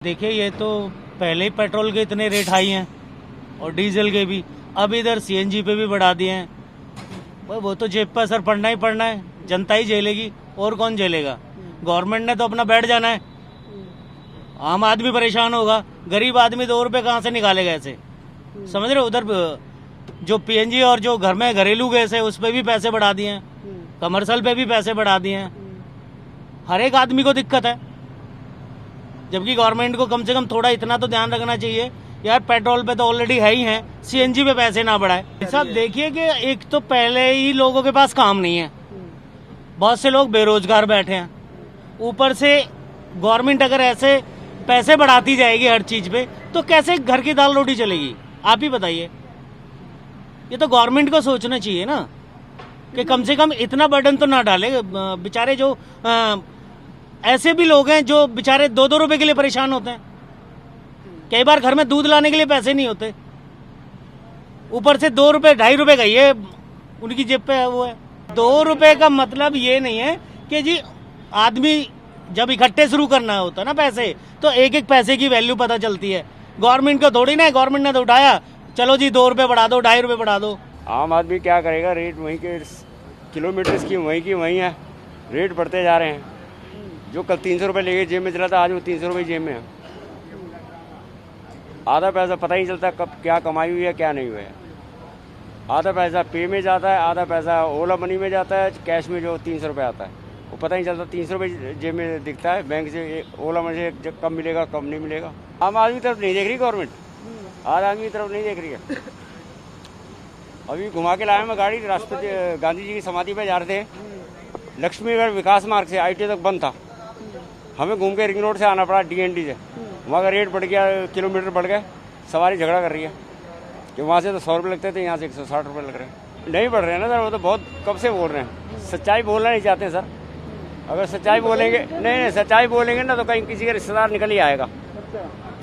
देखिए, ये तो पहले ही पेट्रोल के इतने रेट हाई हैं और डीजल के भी, अब इधर सीएनजी पे भी बढ़ा दिए हैं। वो तो जेब पर असर पड़ना ही पड़ना है, जनता ही झेलेगी और कौन झेलेगा। गवर्नमेंट ने तो अपना बैठ जाना है, आम आदमी परेशान होगा, गरीब आदमी 2 रुपये कहाँ से निकालेगा ऐसे, समझ रहे हो। उधर जो पीएनजी और जो घर में घरेलू गैस है उस पर भी पैसे बढ़ा दिए हैं, कमर्शियल पे भी पैसे बढ़ा दिए हैं। हर एक आदमी को दिक्कत है, जबकि गवर्नमेंट को कम से कम थोड़ा इतना तो ध्यान रखना चाहिए यार, पेट्रोल पे तो ऑलरेडी है ही है, सीएनजी पे पैसे ना बढ़ाए। सब देखिए कि एक तो पहले ही लोगों के पास काम नहीं है, बहुत से लोग बेरोजगार बैठे हैं, ऊपर से गवर्नमेंट अगर ऐसे पैसे बढ़ाती जाएगी हर चीज पे तो कैसे घर की दाल रोटी चलेगी, आप ही बताइए। ये तो गवर्नमेंट को सोचना चाहिए ना कि कम से कम इतना बर्डन तो ना डाले। बेचारे जो ऐसे भी लोग हैं जो बेचारे 2-2 रुपए के लिए परेशान होते हैं, कई बार घर में दूध लाने के लिए पैसे नहीं होते, ऊपर से 2 रुपए 2.5 रुपए का ये उनकी जेब पे वो है। 2 रुपए का मतलब ये नहीं है कि जी आदमी जब इकट्ठे शुरू करना होता है ना पैसे, तो एक एक पैसे की वैल्यू पता चलती है। गवर्नमेंट को थोड़ी ना, गवर्नमेंट ने तो उठाया, चलो जी 2 रुपए बढ़ा दो, 2.5 रुपए बढ़ा दो। आम आदमी क्या करेगा, रेट वहीं के किलोमीटर की वहीं है, रेट बढ़ते जा रहे हैं। जो कल 300 रुपये लेके जेब में चला था, आज वो 300 रुपये जेब में है। आधा पैसा पता ही नहीं चलता कब क्या कमाई हुई है क्या नहीं हुई है। आधा पैसा पे में जाता है, आधा पैसा ओला मनी में जाता है, कैश में जो 300 रुपये आता है वो पता नहीं चलता। 300 रुपये जेब में दिखता है, बैंक से ओला मनी से कब मिलेगा कब नहीं मिलेगा। आम आदमी तरफ नहीं देख रही गवर्नमेंट, आम आदमी की तरफ नहीं देख रही है। अभी घुमा के लाया मैं गाड़ी, राष्ट्रपति गांधी जी की समाधि पे जा रहे थे, लक्ष्मीगढ़ विकास मार्ग से ITA तक बंद था, हमें घूम के रिंग रोड से आना पड़ा DND से। वहाँ का रेट बढ़ गया, किलोमीटर बढ़ गए, सवारी झगड़ा कर रही है कि वहाँ से तो 100 रुपये लगते थे, यहाँ से 160 रुपये लग रहे हैं। नहीं बढ़ रहे हैं ना सर, वो तो बहुत कब से बोल रहे हैं, सच्चाई बोलना नहीं चाहते हैं सर। अगर सच्चाई बोलेंगे, नहीं सच्चाई बोलेंगे ना तो कहीं किसी का रिश्तेदार निकल ही आएगा,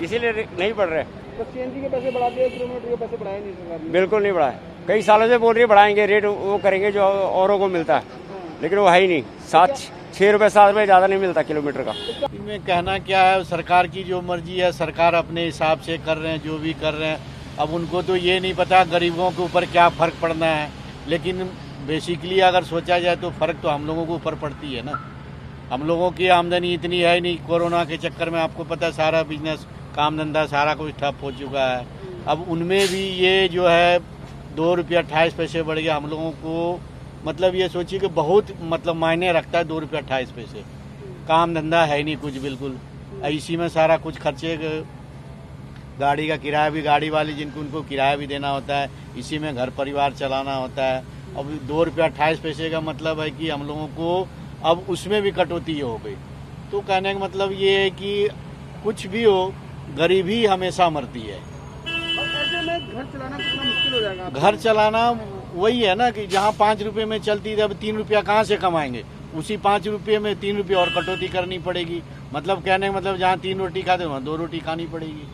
इसीलिए नहीं बढ़ रहे। तो सीएनजी के पैसे बढ़ा दिए, किलोमीटर के पैसे बढ़ाए नहीं सरकार ने? बिल्कुल नहीं बढ़ाए, कई सालों से बोल रही है बढ़ाएंगे रेट, वो करेंगे जो औरों को मिलता है, लेकिन वो है ही नहीं। 6 रुपये 7 रुपये ज़्यादा नहीं मिलता किलोमीटर का। इनमें कहना क्या है, सरकार की जो मर्जी है, सरकार अपने हिसाब से कर रहे हैं जो भी कर रहे हैं। अब उनको तो ये नहीं पता गरीबों के ऊपर क्या फ़र्क पड़ना है, लेकिन बेसिकली अगर सोचा जाए तो फ़र्क तो हम लोगों के ऊपर पड़ती है ना। हम लोगों की आमदनी इतनी है नहीं, कोरोना के चक्कर में आपको पता है सारा बिजनेस काम धंधा सारा कुछ ठप हो चुका है। अब उनमें भी ये जो है 2 रुपया 28 पैसे बढ़ गया, हम लोगों को मतलब ये सोचिए कि बहुत मतलब मायने रखता है 2 रुपया 28 पैसे। काम धंधा है नहीं कुछ बिल्कुल, इसी में सारा कुछ खर्चे, गाड़ी का किराया भी गाड़ी वाले जिनको उनको किराया भी देना होता है, इसी में घर परिवार चलाना होता है। अब 2 रुपया 28 पैसे का मतलब है कि हम लोगों को अब उसमें भी कटौती हो गई। तो कहने का मतलब ये है कि कुछ भी हो, गरीबी हमेशा मरती है। ऐसे में घर चलाना कितना मुश्किल हो जाएगा? घर चलाना वही है ना कि जहाँ 5 रुपये में चलती थी, अब 3 रुपया कहाँ से कमाएंगे, उसी 5 रुपये में 3 रुपये और कटौती करनी पड़ेगी। मतलब कहने का मतलब जहाँ 3 रोटी खाते वहाँ 2 रोटी खानी पड़ेगी।